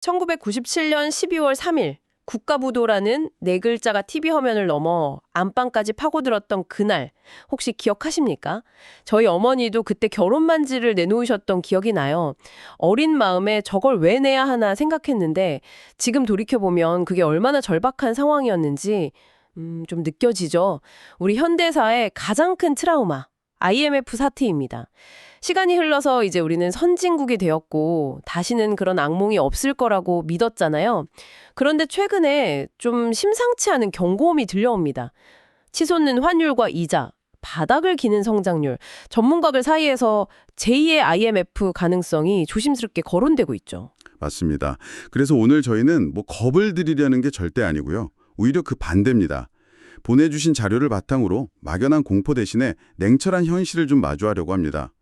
1997년 12월 3일 국가부도라는 네 글자가 TV 화면을 넘어 안방까지 파고들었던 그날 혹시 기억하십니까? 저희 어머니도 그때 결혼 반지를 내놓으셨던 기억이 나요. 어린 마음에 저걸 왜 내야 하나 생각했는데 지금 돌이켜보면 그게 얼마나 절박한 상황이었는지 좀 느껴지죠. 우리 현대사의 가장 큰 트라우마, IMF 사태입니다. 시간이 흘러서 이제 우리는 선진국이 되었고 다시는 그런 악몽이 없을 거라고 믿었잖아요. 그런데 최근에 좀 심상치 않은 경고음이 들려옵니다. 치솟는 환율과 이자, 바닥을 기는 성장률, 전문가들 사이에서 제2의 IMF 가능성이 조심스럽게 거론되고 있죠. 맞습니다. 그래서 오늘 저희는 겁을 들이려는 게 절대 아니고요. 오히려 그 반대입니다. 보내주신 자료를 바탕으로 막연한 공포 대신에 냉철한 현실을 좀 마주하려고 합니다.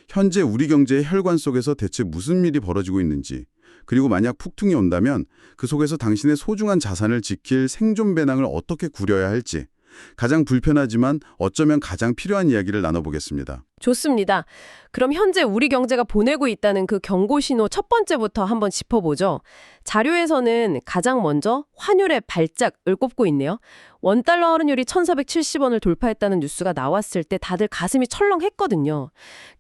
현재 우리 경제의 혈관 속에서 대체 무슨 일이 벌어지고 있는지, 그리고 만약 폭풍이 온다면 그 속에서 당신의 소중한 자산을 지킬 생존 배낭을 어떻게 구려야 할지, 가장 불편하지만 어쩌면 가장 필요한 이야기를 나눠보겠습니다. 좋습니다. 그럼 현재 우리 경제가 보내고 있다는 그 경고 신호 첫 번째부터 한번 짚어보죠. 자료에서는 가장 먼저 환율의 발작을 꼽고 있네요. 원달러 환율이 1,470원을 돌파했다는 뉴스가 나왔을 때 다들 가슴이 철렁했거든요.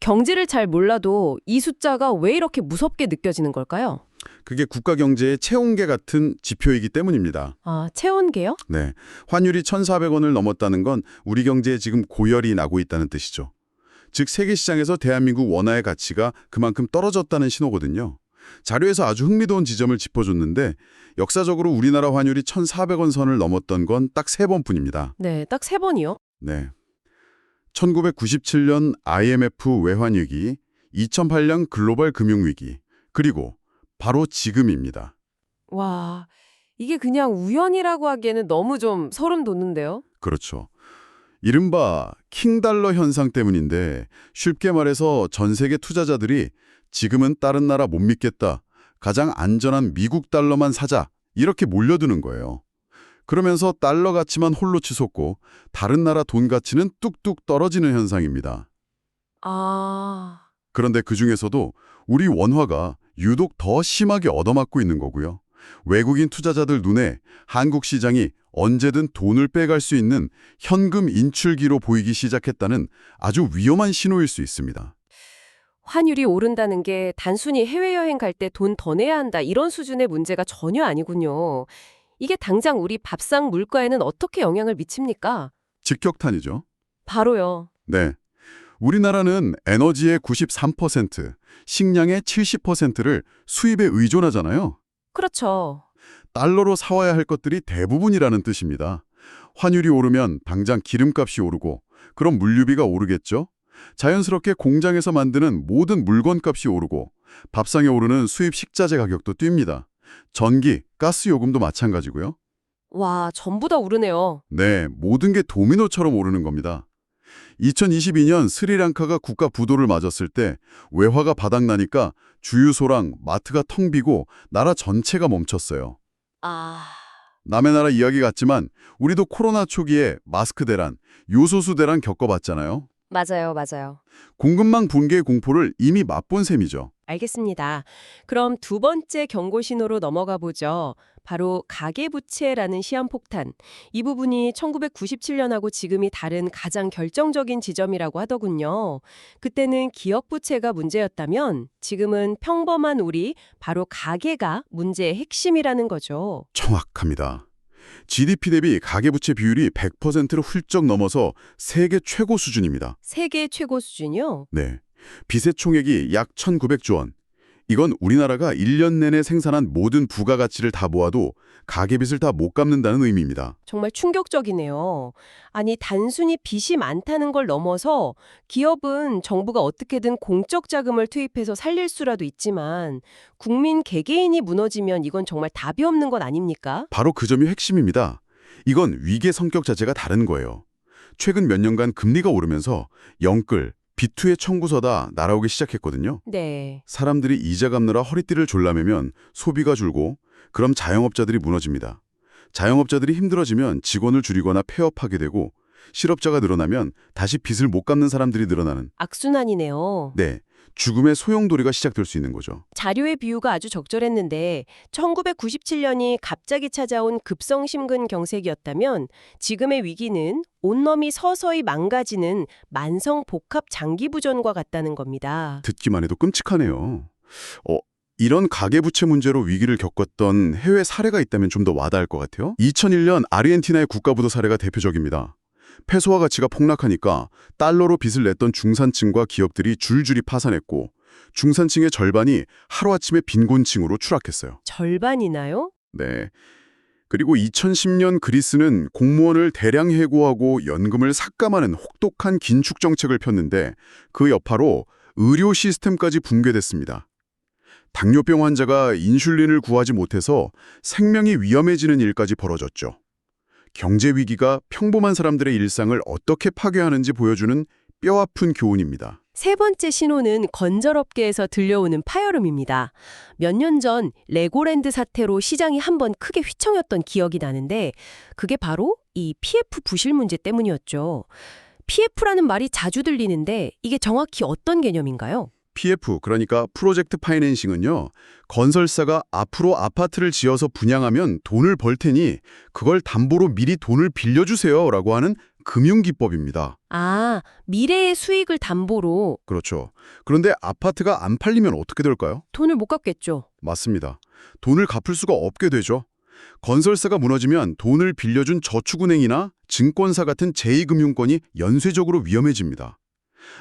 경제를 잘 몰라도 이 숫자가 왜 이렇게 무섭게 느껴지는 걸까요? 그게 국가 경제의 체온계 같은 지표이기 때문입니다. 아, 체온계요? 네, 환율이 1,400원을 넘었다는 건 우리 경제에 지금 고열이 나고 있다는 뜻이죠. 즉 세계 시장에서 대한민국 원화의 가치가 그만큼 떨어졌다는 신호거든요. 자료에서 아주 흥미로운 지점을 짚어줬는데 역사적으로 우리나라 환율이 1,400원 선을 넘었던 건 딱 3번뿐입니다. 네, 딱 3번이요? 네, 1997년 IMF 외환위기, 2008년 글로벌 금융위기, 그리고 바로 지금입니다. 와, 이게 그냥 우연이라고 하기에는 너무 좀 소름 돋는데요? 그렇죠. 이른바 킹달러 현상 때문인데 쉽게 말해서 전 세계 투자자들이 지금은 다른 나라 못 믿겠다. 가장 안전한 미국 달러만 사자. 이렇게 몰려드는 거예요. 그러면서 달러 가치만 홀로 치솟고 다른 나라 돈 가치는 뚝뚝 떨어지는 현상입니다. 아, 그런데 그중에서도 우리 원화가 유독 더 심하게 얻어맞고 있는 거고요. 외국인 투자자들 눈에 한국 시장이 언제든 돈을 빼갈 수 있는 현금 인출기로 보이기 시작했다는 아주 위험한 신호일 수 있습니다. 환율이 오른다는 게 단순히 해외여행 갈 때 돈 더 내야 한다 이런 수준의 문제가 전혀 아니군요. 이게 당장 우리 밥상 물가에는 어떻게 영향을 미칩니까? 직격탄이죠. 바로요. 네. 우리나라는 에너지의 93%, 식량의 70%를 수입에 의존하잖아요. 그렇죠. 달러로 사와야 할 것들이 대부분이라는 뜻입니다. 환율이 오르면 당장 기름값이 오르고 그럼 물류비가 오르겠죠? 자연스럽게 공장에서 만드는 모든 물건값이 오르고 밥상에 오르는 수입 식자재 가격도 뜁니다. 전기, 가스 요금도 마찬가지고요. 와, 전부 다 오르네요. 네, 모든 게 도미노처럼 오르는 겁니다. 2022년 스리랑카가 국가 부도를 맞았을 때 외화가 바닥나니까 주유소랑 마트가 텅 비고 나라 전체가 멈췄어요. 아, 남의 나라 이야기 같지만 우리도 코로나 초기에 마스크 대란, 요소수 대란 겪어봤잖아요. 맞아요, 맞아요. 공급망 붕괴의 공포를 이미 맛본 셈이죠. 알겠습니다. 그럼 두 번째 경고 신호로 넘어가 보죠. 바로 가계부채라는 시한폭탄. 이 부분이 1997년하고 지금이 다른 가장 결정적인 지점이라고 하더군요. 그때는 기업부채가 문제였다면 지금은 평범한 우리, 바로 가계가 문제의 핵심이라는 거죠. 정확합니다. GDP 대비 가계부채 비율이 100%를 훌쩍 넘어서 세계 최고 수준입니다. 세계 최고 수준이요? 네. 빚의 총액이 약 1,900조 원. 이건 우리나라가 1년 내내 생산한 모든 부가가치를 다 모아도 가계빚을 다 못 갚는다는 의미입니다. 정말 충격적이네요. 아니, 단순히 빚이 많다는 걸 넘어서 기업은 정부가 어떻게든 공적 자금을 투입해서 살릴 수라도 있지만 국민 개개인이 무너지면 이건 정말 답이 없는 것 아닙니까? 바로 그 점이 핵심입니다. 이건 위기의 성격 자체가 다른 거예요. 최근 몇 년간 금리가 오르면서 영끌, 비투의 청구서다 날아오기 시작했거든요. 네. 사람들이 이자 갚느라 허리띠를 졸라매면 소비가 줄고 그럼 자영업자들이 무너집니다. 자영업자들이 힘들어지면 직원을 줄이거나 폐업하게 되고 실업자가 늘어나면 다시 빚을 못 갚는 사람들이 늘어나는. 악순환이네요. 네, 죽음의 소용돌이가 시작될 수 있는 거죠. 자료의 비유가 아주 적절했는데 1997년이 갑자기 찾아온 급성심근 경색이었다면 지금의 위기는 온몸이 서서히 망가지는 만성 복합 장기부전과 같다는 겁니다. 듣기만 해도 끔찍하네요. 이런 가계부채 문제로 위기를 겪었던 해외 사례가 있다면 좀 더 와닿을 것 같아요. 2001년 아르헨티나의 국가부도 사례가 대표적입니다. 페소화 가치가 폭락하니까 달러로 빚을 냈던 중산층과 기업들이 줄줄이 파산했고 중산층의 절반이 하루아침에 빈곤층으로 추락했어요. 절반이나요? 네. 그리고 2010년 그리스는 공무원을 대량 해고하고 연금을 삭감하는 혹독한 긴축 정책을 폈는데 그 여파로 의료 시스템까지 붕괴됐습니다. 당뇨병 환자가 인슐린을 구하지 못해서 생명이 위험해지는 일까지 벌어졌죠. 경제 위기가 평범한 사람들의 일상을 어떻게 파괴하는지 보여주는 뼈아픈 교훈입니다. 세 번째 신호는 건설업계에서 들려오는 파열음입니다. 몇 년 전 레고랜드 사태로 시장이 한번 크게 휘청였던 기억이 나는데 그게 바로 이 PF 부실 문제 때문이었죠. PF라는 말이 자주 들리는데 이게 정확히 어떤 개념인가요? PF, 그러니까 프로젝트 파이낸싱은요, 건설사가 앞으로 아파트를 지어서 분양하면 돈을 벌 테니 그걸 담보로 미리 돈을 빌려주세요 라고 하는 금융기법입니다. 아, 미래의 수익을 담보로 그렇죠. 그런데 아파트가 안 팔리면 어떻게 될까요? 돈을 못 갚겠죠. 맞습니다. 돈을 갚을 수가 없게 되죠. 건설사가 무너지면 돈을 빌려준 저축은행이나 증권사 같은 제2금융권이 연쇄적으로 위험해집니다.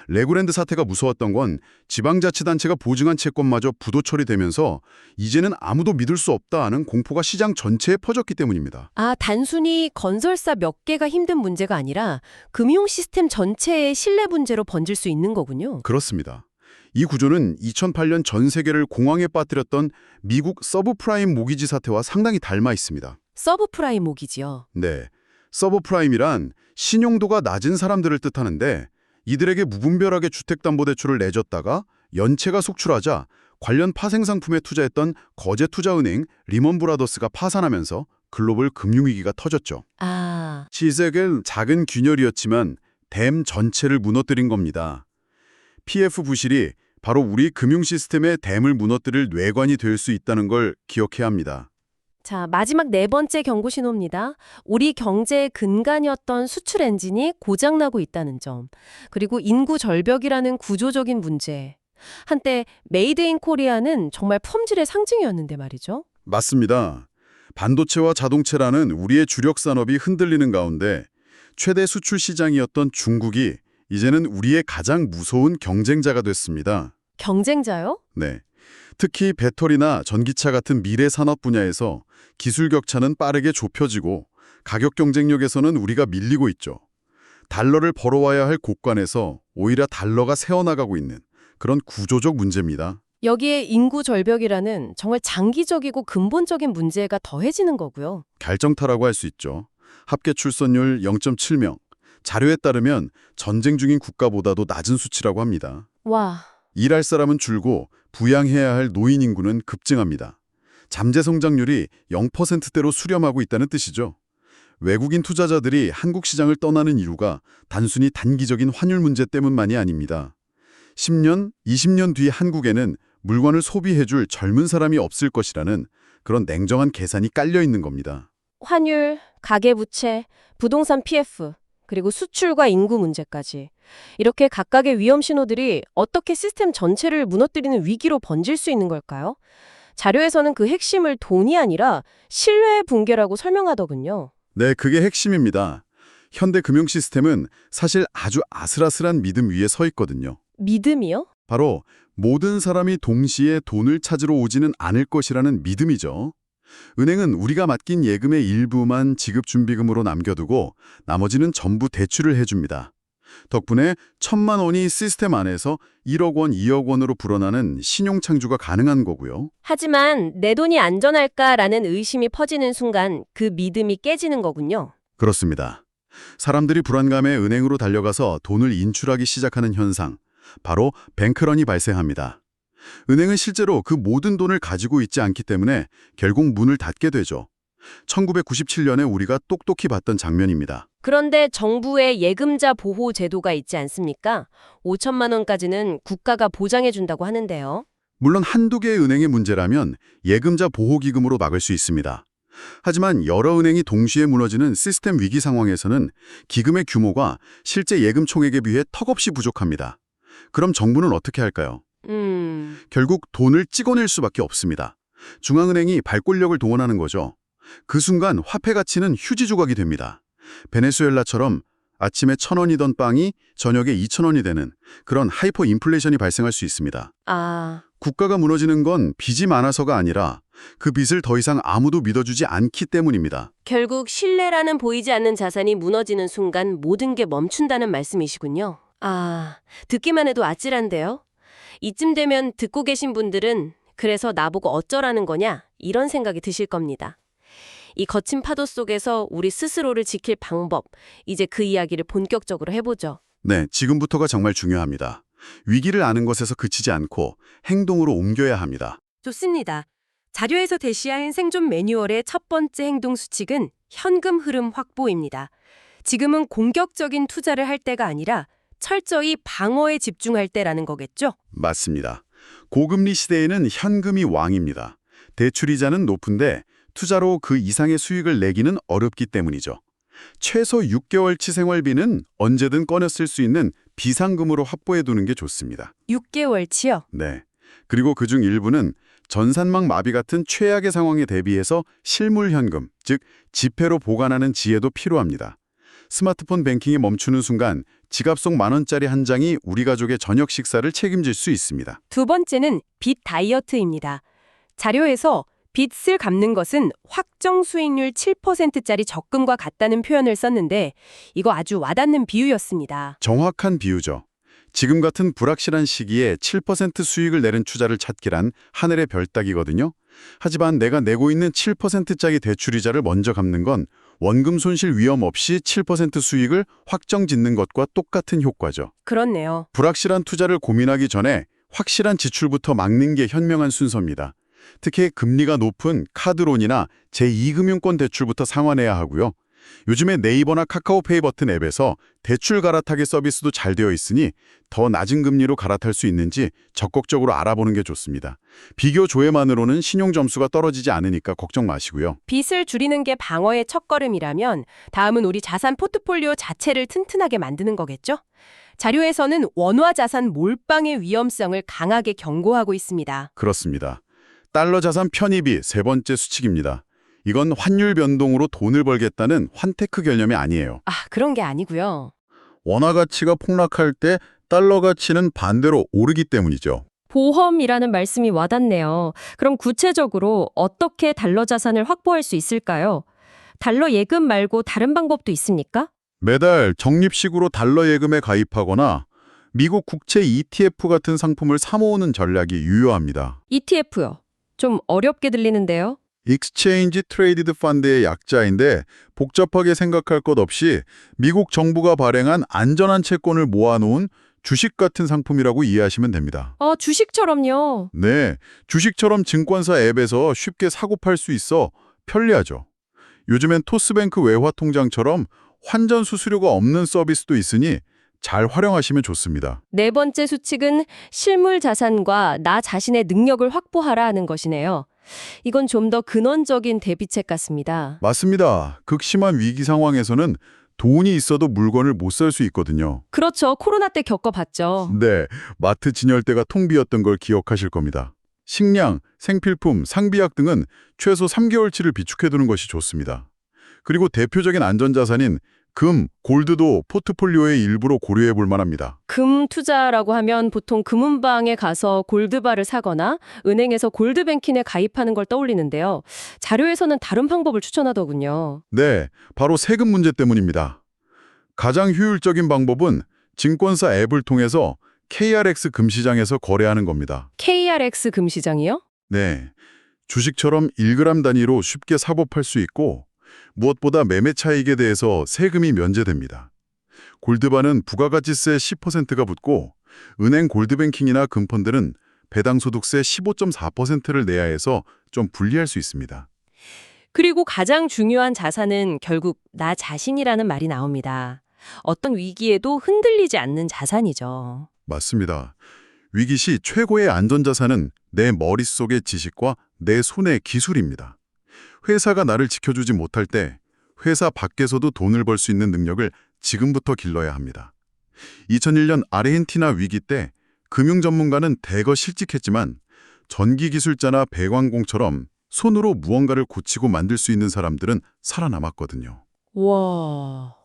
레고랜드 사태가 무서웠던 건 지방자치단체가 보증한 채권마저 부도 처리되면서 이제는 아무도 믿을 수 없다는 공포가 시장 전체에 퍼졌기 때문입니다. 아, 단순히 건설사 몇 개가 힘든 문제가 아니라 금융 시스템 전체의 신뢰 문제로 번질 수 있는 거군요. 그렇습니다. 이 구조는 2008년 전 세계를 공황에 빠뜨렸던 미국 서브프라임 모기지 사태와 상당히 닮아 있습니다. 서브프라임 모기지요. 네, 서브프라임이란 신용도가 낮은 사람들을 뜻하는데 이들에게 무분별하게 주택담보대출을 내줬다가 연체가 속출하자 관련 파생상품에 투자했던 거제투자은행 리먼브라더스가 파산하면서 글로벌 금융위기가 터졌죠. 아, 시작은 작은 균열이었지만 댐 전체를 무너뜨린 겁니다. PF 부실이 바로 우리 금융 시스템의 댐을 무너뜨릴 뇌관이 될 수 있다는 걸 기억해야 합니다. 자, 마지막 네 번째 경고 신호입니다. 우리 경제의 근간이었던 수출 엔진이 고장나고 있다는 점. 그리고 인구 절벽이라는 구조적인 문제. 한때 메이드 인 코리아는 정말 품질의 상징이었는데 말이죠. 맞습니다. 반도체와 자동차라는 우리의 주력 산업이 흔들리는 가운데 최대 수출 시장이었던 중국이 이제는 우리의 가장 무서운 경쟁자가 됐습니다. 경쟁자요? 네. 특히 배터리나 전기차 같은 미래 산업 분야에서 기술 격차는 빠르게 좁혀지고 가격 경쟁력에서는 우리가 밀리고 있죠. 달러를 벌어와야 할 곳간에서 오히려 달러가 새어나가고 있는 그런 구조적 문제입니다. 여기에 인구 절벽이라는 정말 장기적이고 근본적인 문제가 더해지는 거고요. 결정타라고 할 수 있죠. 합계 출산율 0.7명. 자료에 따르면 전쟁 중인 국가보다도 낮은 수치라고 합니다. 와, 일할 사람은 줄고 부양해야 할 노인 인구는 급증합니다. 잠재 성장률이 0%대로 수렴하고 있다는 뜻이죠. 외국인 투자자들이 한국 시장을 떠나는 이유가 단순히 단기적인 환율 문제 때문만이 아닙니다. 10년, 20년 뒤 한국에는 물건을 소비해줄 젊은 사람이 없을 것이라는 그런 냉정한 계산이 깔려 있는 겁니다. 환율, 가계부채, 부동산 PF, 그리고 수출과 인구 문제까지. 이렇게 각각의 위험 신호들이 어떻게 시스템 전체를 무너뜨리는 위기로 번질 수 있는 걸까요? 자료에서는 그 핵심을 돈이 아니라 신뢰의 붕괴라고 설명하더군요. 네, 그게 핵심입니다. 현대 금융 시스템은 사실 아주 아슬아슬한 믿음 위에 서 있거든요. 믿음이요? 바로 모든 사람이 동시에 돈을 찾으러 오지는 않을 것이라는 믿음이죠. 은행은 우리가 맡긴 예금의 일부만 지급준비금으로 남겨두고 나머지는 전부 대출을 해줍니다. 덕분에 1,000만 원이 시스템 안에서 1억 원, 2억 원으로 불어나는 신용창조가 가능한 거고요. 하지만 내 돈이 안전할까라는 의심이 퍼지는 순간 그 믿음이 깨지는 거군요. 그렇습니다. 사람들이 불안감에 은행으로 달려가서 돈을 인출하기 시작하는 현상, 바로 뱅크런이 발생합니다. 은행은 실제로 그 모든 돈을 가지고 있지 않기 때문에 결국 문을 닫게 되죠. 1997년에 우리가 똑똑히 봤던 장면입니다. 그런데 정부의 예금자 보호 제도가 있지 않습니까? 5천만 원까지는 국가가 보장해 준다고 하는데요. 물론 한두 개의 은행의 문제라면 예금자 보호기금으로 막을 수 있습니다. 하지만 여러 은행이 동시에 무너지는 시스템 위기 상황에서는 기금의 규모가 실제 예금 총액에 비해 턱없이 부족합니다. 그럼 정부는 어떻게 할까요? 결국 돈을 찍어낼 수밖에 없습니다. 중앙은행이 발권력을 동원하는 거죠. 그 순간 화폐 가치는 휴지 조각이 됩니다. 베네수엘라처럼 아침에 1,000원이던 빵이 저녁에 2,000원이 되는 그런 하이퍼 인플레이션이 발생할 수 있습니다. 국가가 무너지는 건 빚이 많아서가 아니라 그 빚을 더 이상 아무도 믿어주지 않기 때문입니다. 결국 신뢰라는 보이지 않는 자산이 무너지는 순간 모든 게 멈춘다는 말씀이시군요. 듣기만 해도 아찔한데요. 이쯤 되면 듣고 계신 분들은 그래서 나보고 어쩌라는 거냐 이런 생각이 드실 겁니다. 이 거친 파도 속에서 우리 스스로를 지킬 방법, 이제 그 이야기를 본격적으로 해보죠. 네, 지금부터가 정말 중요합니다. 위기를 아는 것에서 그치지 않고 행동으로 옮겨야 합니다. 좋습니다. 자료에서 제시한 생존 매뉴얼의 첫 번째 행동 수칙은 현금 흐름 확보입니다. 지금은 공격적인 투자를 할 때가 아니라 철저히 방어에 집중할 때라는 거겠죠? 맞습니다. 고금리 시대에는 현금이 왕입니다. 대출이자는 높은데 투자로 그 이상의 수익을 내기는 어렵기 때문이죠. 최소 6개월치 생활비는 언제든 꺼내 쓸 수 있는 비상금으로 확보해두는 게 좋습니다. 6개월치요? 네. 그리고 그중 일부는 전산망 마비 같은 최악의 상황에 대비해서 실물 현금, 즉 지폐로 보관하는 지혜도 필요합니다. 스마트폰 뱅킹이 멈추는 순간 지갑 속 10,000원짜리 한 장이 우리 가족의 저녁 식사를 책임질 수 있습니다. 두 번째는 빚 다이어트입니다. 자료에서 빚을 갚는 것은 확정 수익률 7%짜리 적금과 같다는 표현을 썼는데 이거 아주 와닿는 비유였습니다. 정확한 비유죠. 지금 같은 불확실한 시기에 7% 수익을 내는 투자를 찾기란 하늘의 별 따기거든요. 하지만 내가 내고 있는 7%짜리 대출이자를 먼저 갚는 건 원금 손실 위험 없이 7% 수익을 확정 짓는 것과 똑같은 효과죠. 그렇네요. 불확실한 투자를 고민하기 전에 확실한 지출부터 막는 게 현명한 순서입니다. 특히 금리가 높은 카드론이나 제2금융권 대출부터 상환해야 하고요. 요즘에 네이버나 카카오페이 버튼 앱에서 대출 갈아타기 서비스도 잘 되어 있으니 더 낮은 금리로 갈아탈 수 있는지 적극적으로 알아보는 게 좋습니다. 비교 조회만으로는 신용 점수가 떨어지지 않으니까 걱정 마시고요. 빚을 줄이는 게 방어의 첫걸음이라면 다음은 우리 자산 포트폴리오 자체를 튼튼하게 만드는 거겠죠? 자료에서는 원화 자산 몰빵의 위험성을 강하게 경고하고 있습니다. 그렇습니다. 달러 자산 편입이 세 번째 수칙입니다. 이건 환율 변동으로 돈을 벌겠다는 환테크 개념이 아니에요. 그런 게 아니고요. 원화 가치가 폭락할 때 달러 가치는 반대로 오르기 때문이죠. 보험이라는 말씀이 와닿네요. 그럼 구체적으로 어떻게 달러 자산을 확보할 수 있을까요? 달러 예금 말고 다른 방법도 있습니까? 매달 적립식으로 달러 예금에 가입하거나 미국 국채 ETF 같은 상품을 사모으는 전략이 유효합니다. ETF요. 좀 어렵게 들리는데요. Exchange Traded Fund의 약자인데 복잡하게 생각할 것 없이 미국 정부가 발행한 안전한 채권을 모아놓은 주식 같은 상품이라고 이해하시면 됩니다. 주식처럼요. 네, 주식처럼 증권사 앱에서 쉽게 사고 팔 수 있어 편리하죠. 요즘엔 토스뱅크 외화통장처럼 환전 수수료가 없는 서비스도 있으니 잘 활용하시면 좋습니다. 네 번째 수칙은 실물 자산과 나 자신의 능력을 확보하라는 것이네요. 이건 좀 더 근원적인 대비책 같습니다. 맞습니다. 극심한 위기 상황에서는 돈이 있어도 물건을 못 살 수 있거든요. 그렇죠. 코로나 때 겪어봤죠. 네, 마트 진열대가 통 비었던 걸 기억하실 겁니다. 식량, 생필품, 상비약 등은 최소 3개월치를 비축해두는 것이 좋습니다. 그리고 대표적인 안전자산인 금, 골드도 포트폴리오의 일부로 고려해 볼 만합니다. 금 투자라고 하면 보통 금은방에 가서 골드바를 사거나 은행에서 골드뱅킹에 가입하는 걸 떠올리는데요. 자료에서는 다른 방법을 추천하더군요. 네, 바로 세금 문제 때문입니다. 가장 효율적인 방법은 증권사 앱을 통해서 KRX 금시장에서 거래하는 겁니다. KRX 금시장이요? 네, 주식처럼 1g 단위로 쉽게 사고 팔 수 있고 무엇보다 매매 차익에 대해서 세금이 면제됩니다. 골드바는 부가가치세 10%가 붙고 은행 골드뱅킹이나 금펀드는 배당소득세 15.4%를 내야 해서 좀 불리할 수 있습니다. 그리고 가장 중요한 자산은 결국 나 자신이라는 말이 나옵니다. 어떤 위기에도 흔들리지 않는 자산이죠. 맞습니다. 위기 시 최고의 안전자산은 내 머릿속의 지식과 내 손의 기술입니다. 회사가 나를 지켜주지 못할 때 회사 밖에서도 돈을 벌 수 있는 능력을 지금부터 길러야 합니다. 2001년 아르헨티나 위기 때 금융 전문가는 대거 실직했지만 전기 기술자나 배관공처럼 손으로 무언가를 고치고 만들 수 있는 사람들은 살아남았거든요. 와.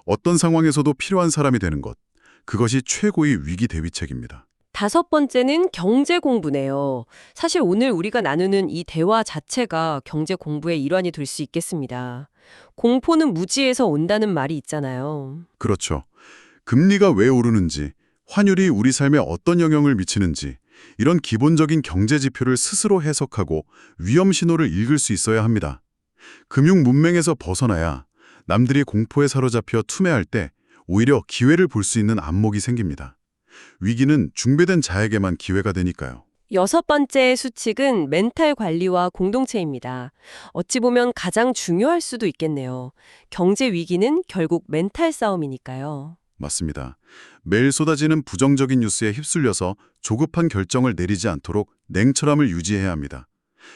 어떤 상황에서도 필요한 사람이 되는 것, 그것이 최고의 위기 대비책입니다. 5번째는 경제 공부네요. 사실 오늘 우리가 나누는 이 대화 자체가 경제 공부의 일환이 될 수 있겠습니다. 공포는 무지에서 온다는 말이 있잖아요. 그렇죠. 금리가 왜 오르는지, 환율이 우리 삶에 어떤 영향을 미치는지, 이런 기본적인 경제 지표를 스스로 해석하고 위험 신호를 읽을 수 있어야 합니다. 금융 문맹에서 벗어나야 남들이 공포에 사로잡혀 투매할 때 오히려 기회를 볼 수 있는 안목이 생깁니다. 위기는 중배된 자에게만 기회가 되니까요. 6번째 수칙은 멘탈 관리와 공동체입니다. 어찌 보면 가장 중요할 수도 있겠네요. 경제 위기는 결국 멘탈 싸움이니까요. 맞습니다. 매일 쏟아지는 부정적인 뉴스에 휩쓸려서 조급한 결정을 내리지 않도록 냉철함을 유지해야 합니다.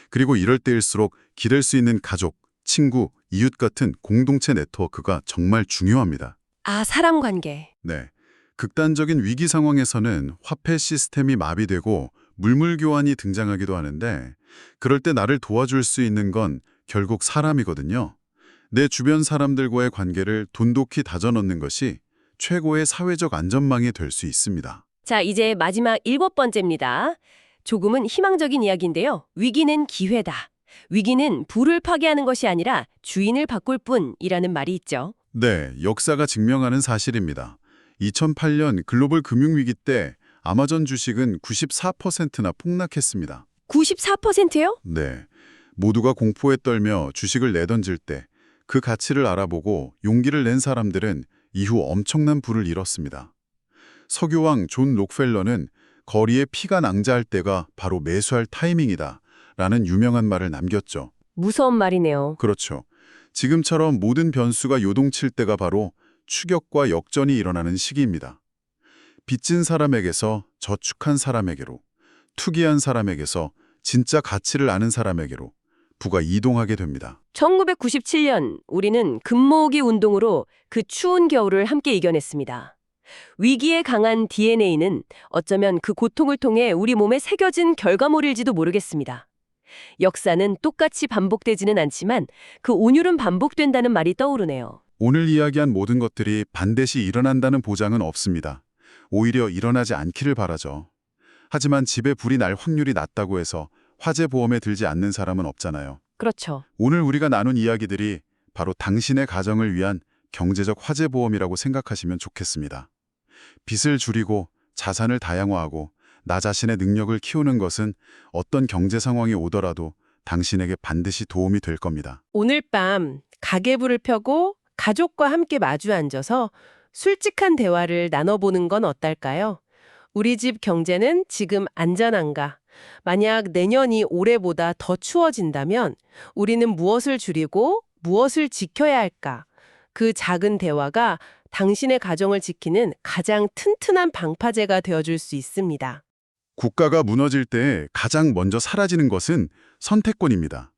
그리고 이럴 때일수록 기댈 수 있는 가족, 친구, 이웃 같은 공동체 네트워크가 정말 중요합니다. 아, 사람 관계. 네. 극단적인 위기 상황에서는 화폐 시스템이 마비되고 물물 교환이 등장하기도 하는데 그럴 때 나를 도와줄 수 있는 건 결국 사람이거든요. 내 주변 사람들과의 관계를 돈독히 다져넣는 것이 최고의 사회적 안전망이 될 수 있습니다. 자, 이제 마지막 7번째입니다. 조금은 희망적인 이야기인데요. 위기는 기회다. 위기는 부를 파괴하는 것이 아니라 주인을 바꿀 뿐이라는 말이 있죠. 네, 역사가 증명하는 사실입니다. 2008년 글로벌 금융위기 때 아마존 주식은 94%나 폭락했습니다. 94%요? 네, 모두가 공포에 떨며 주식을 내던질 때 그 가치를 알아보고 용기를 낸 사람들은 이후 엄청난 부를 잃었습니다. 석유왕 존 록펠러는 거리에 피가 낭자할 때가 바로 매수할 타이밍이다 라는 유명한 말을 남겼죠. 무서운 말이네요. 그렇죠. 지금처럼 모든 변수가 요동칠 때가 바로 추격과 역전이 일어나는 시기입니다. 빚진 사람에게서 저축한 사람에게로, 투기한 사람에게서 진짜 가치를 아는 사람에게로 부가 이동하게 됩니다. 1997년 우리는 금모으기 운동으로 그 추운 겨울을 함께 이겨냈습니다. 위기에 강한 DNA는 어쩌면 그 고통을 통해 우리 몸에 새겨진 결과물일지도 모르겠습니다. 역사는 똑같이 반복되지는 않지만 그 온율은 반복된다는 말이 떠오르네요. 오늘 이야기한 모든 것들이 반드시 일어난다는 보장은 없습니다. 오히려 일어나지 않기를 바라죠. 하지만 집에 불이 날 확률이 낮다고 해서 화재 보험에 들지 않는 사람은 없잖아요. 그렇죠. 오늘 우리가 나눈 이야기들이 바로 당신의 가정을 위한 경제적 화재 보험이라고 생각하시면 좋겠습니다. 빚을 줄이고 자산을 다양화하고 나 자신의 능력을 키우는 것은 어떤 경제 상황이 오더라도 당신에게 반드시 도움이 될 겁니다. 오늘 밤 가계부를 펴고 가족과 함께 마주 앉아서 솔직한 대화를 나눠보는 건 어떨까요? 우리 집 경제는 지금 안전한가? 만약 내년이 올해보다 더 추워진다면 우리는 무엇을 줄이고 무엇을 지켜야 할까? 그 작은 대화가 당신의 가정을 지키는 가장 튼튼한 방파제가 되어줄 수 있습니다. 국가가 무너질 때 가장 먼저 사라지는 것은 선택권입니다.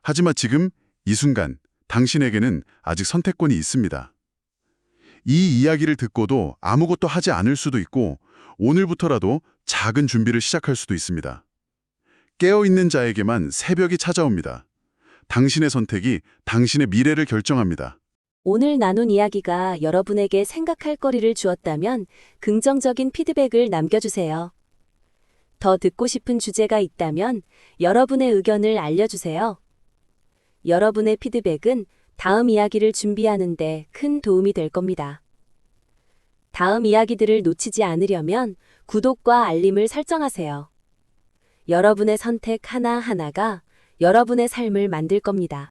하지만 지금 이 순간 당신에게는 아직 선택권이 있습니다. 이 이야기를 듣고도 아무것도 하지 않을 수도 있고 오늘부터라도 작은 준비를 시작할 수도 있습니다. 깨어있는 자에게만 새벽이 찾아옵니다. 당신의 선택이 당신의 미래를 결정합니다. 오늘 나눈 이야기가 여러분에게 생각할 거리를 주었다면 긍정적인 피드백을 남겨주세요. 더 듣고 싶은 주제가 있다면 여러분의 의견을 알려주세요. 여러분의 피드백은 다음 이야기를 준비하는 데 큰 도움이 될 겁니다. 다음 이야기들을 놓치지 않으려면 구독과 알림을 설정하세요. 여러분의 선택 하나하나가 여러분의 삶을 만들 겁니다.